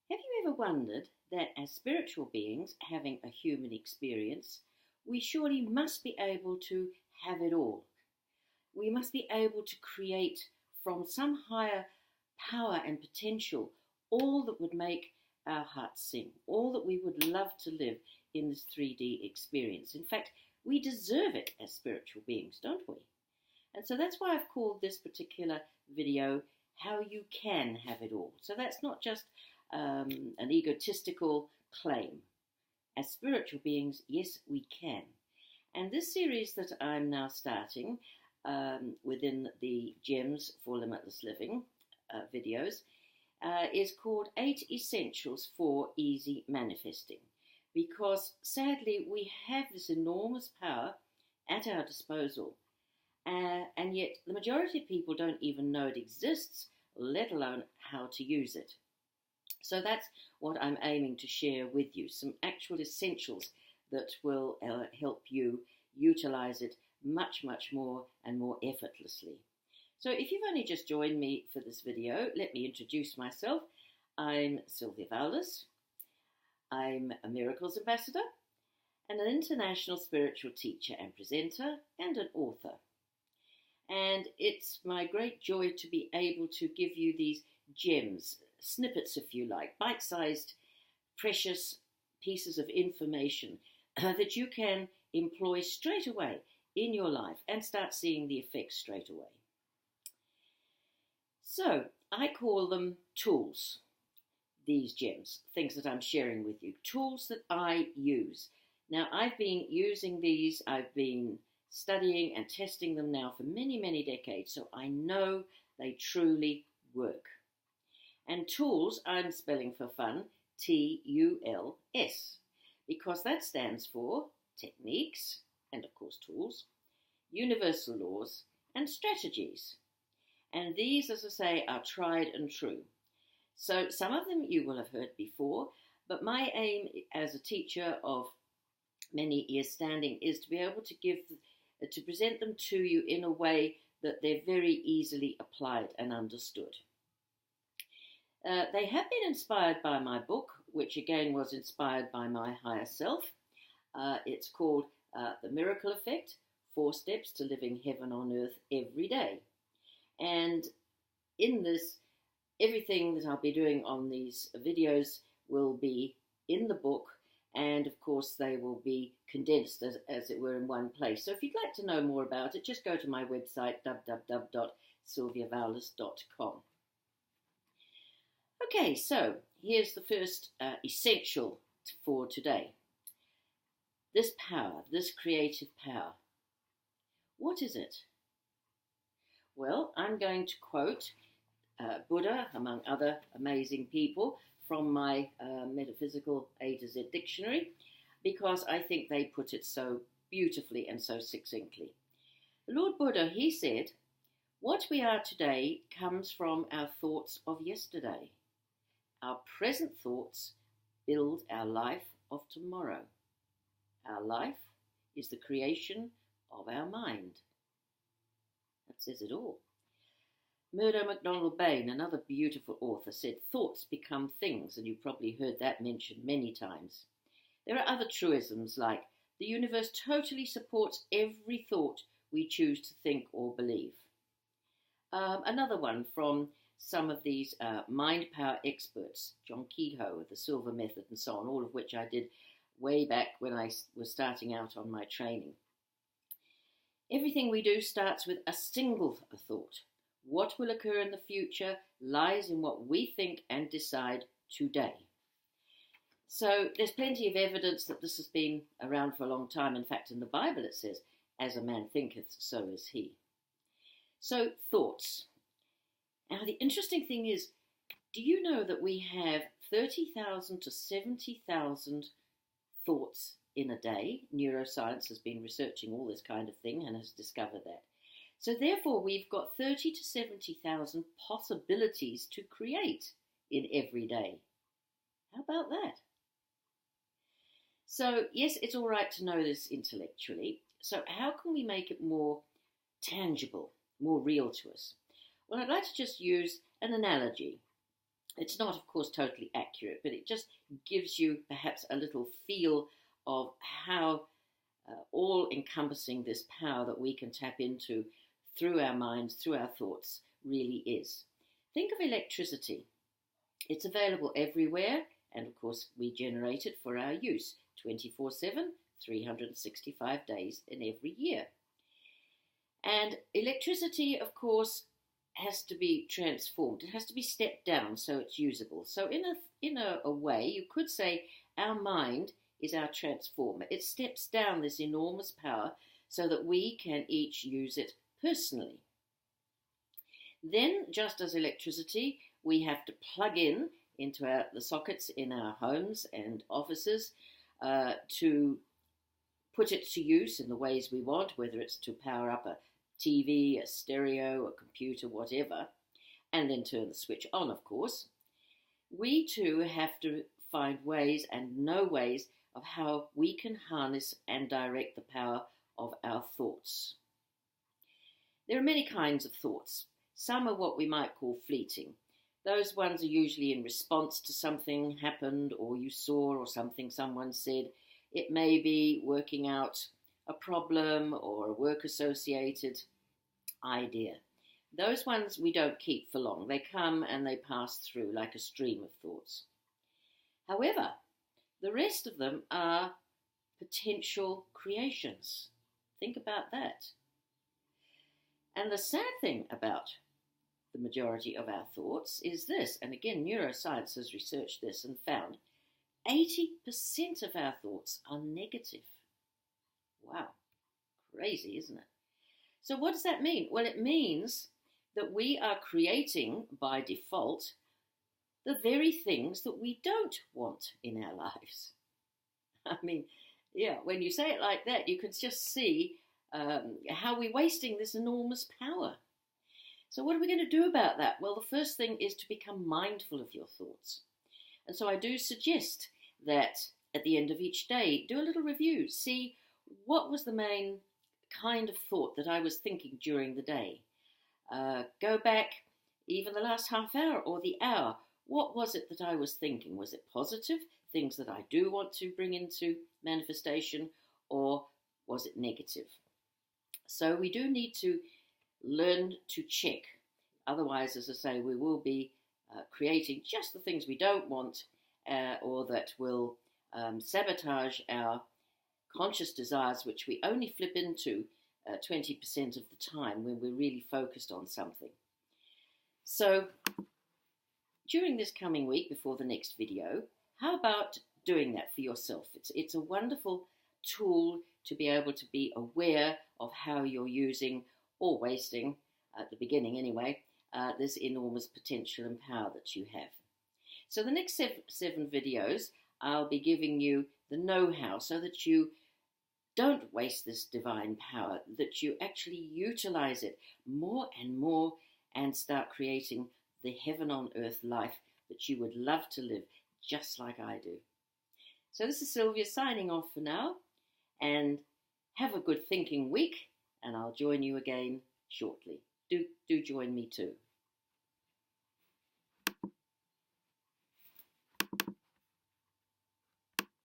Have you ever wondered that as spiritual beings having a human experience, we surely must be able to have it all? We must be able to create from some higher power and potential all that would make our hearts sing, all that we would love to live in this 3D experience. In fact, we deserve it as spiritual beings, don't we? And so that's why I've called this particular video How You Can Have It All. So that's not just an egotistical claim. As spiritual beings, yes, we can. And this series that I'm now starting within the Gems for Limitless Living videos is called 8 Essentials for Easy Manifesting. Because sadly, we have this enormous power at our disposal. And yet the majority of people don't even know it exists, let alone how to use it. So that's what I'm aiming to share with you, some actual essentials that will help you utilize it much, much more and more effortlessly. So if you've only just joined me for this video, let me introduce myself. I'm Sylvia Valdes. I'm a Miracles Ambassador and an international spiritual teacher and presenter and an author. And it's my great joy to be able to give you these gems, snippets if you like, bite-sized, precious pieces of information that you can employ straight away in your life and start seeing the effects straight away. So I call them tools, these gems, things that I'm sharing with you, tools that I use. Now I've been using these, I've been studying and testing them now for many, many decades, so I know they truly work. And tools, I'm spelling for fun, T-U-L-S, because that stands for techniques, and of course tools, universal laws, and strategies. And these, as I say, are tried and true. So some of them you will have heard before, but my aim as a teacher of many years standing is to be able to present them to you in a way that they're very easily applied and understood. They have been inspired by my book, which again was inspired by my higher self. It's called The Miracle Effect, 4 Steps to Living Heaven on Earth Every Day. And in this, everything that I'll be doing on these videos will be in the book, and of course they will be condensed as it were in one place. So if you'd like to know more about it, just go to my website www.sylviavaldes.com. Okay, so here's the first essential for today. This power, this creative power. What is it? Well, I'm going to quote Buddha, among other amazing people, from my metaphysical A to Z dictionary, because I think they put it so beautifully and so succinctly. The Lord Buddha, he said, what we are today comes from our thoughts of yesterday. Our present thoughts build our life of tomorrow. Our life is the creation of our mind. That says it all. Murdo MacDonald Bain, another beautiful author, said thoughts become things, and you've probably heard that mentioned many times. There are other truisms like the universe totally supports every thought we choose to think or believe. Another one from some of these mind power experts, John Kehoe, the Silver Method and so on, all of which I did way back when I was starting out on my training. Everything we do starts with a single thought. What will occur in the future lies in what we think and decide today. So there's plenty of evidence that this has been around for a long time. In fact, in the Bible it says, as a man thinketh, so is he. So thoughts. Now the interesting thing is, do you know that we have 30,000 to 70,000 thoughts in a day? Neuroscience has been researching all this kind of thing and has discovered that. So therefore, we've got 30 to 70,000 possibilities to create in every day. How about that? So yes, it's all right to know this intellectually. So how can we make it more tangible, more real to us? Well, I'd like to just use an analogy. It's not, of course, totally accurate, but it just gives you perhaps a little feel of how all encompassing this power that we can tap into through our minds, through our thoughts, really is. Think of electricity. It's available everywhere, and of course, we generate it for our use 24/7, 365 days in every year. And electricity, of course, has to be transformed. It has to be stepped down so it's usable. So in a way, you could say our mind is our transformer. It steps down this enormous power so that we can each use it personally. Then, just as electricity, we have to plug into the sockets in our homes and offices to put it to use in the ways we want, whether it's to power up a TV, a stereo, a computer, whatever, and then turn the switch on, of course. We too have to find ways and know ways of how we can harness and direct the power of our thoughts. There are many kinds of thoughts. Some are what we might call fleeting. Those ones are usually in response to something happened or you saw or something someone said. It may be working out a problem or a work-associated idea. Those ones we don't keep for long. They come and they pass through like a stream of thoughts. However, the rest of them are potential creations. Think about that. And the sad thing about the majority of our thoughts is this, and again, neuroscience has researched this and found 80% of our thoughts are negative. Wow, crazy, isn't it? So what does that mean? Well, it means that we are creating, by default, the very things that we don't want in our lives. I mean, yeah, when you say it like that, you can just see how we're wasting this enormous power. So what are we going to do about that? Well, the first thing is to become mindful of your thoughts. And so I do suggest that at the end of each day, do a little review. See what was the main kind of thought that I was thinking during the day. Go back even the last half hour or the hour. What was it that I was thinking? Was it positive, things that I do want to bring into manifestation, or was it negative? So we do need to learn to check. Otherwise, as I say, we will be creating just the things we don't want or that will sabotage our conscious desires, which we only flip into 20% of the time when we're really focused on something. So during this coming week before the next video, how about doing that for yourself? It's a wonderful tool to be able to be aware of how you're using or wasting, at the beginning anyway, this enormous potential and power that you have. So the next seven videos, I'll be giving you the know-how so that you don't waste this divine power, that you actually utilize it more and more and start creating the heaven on earth life that you would love to live, just like I do. So this is Sylvia signing off for now, and have a good thinking week, and I'll join you again shortly. Do join me too.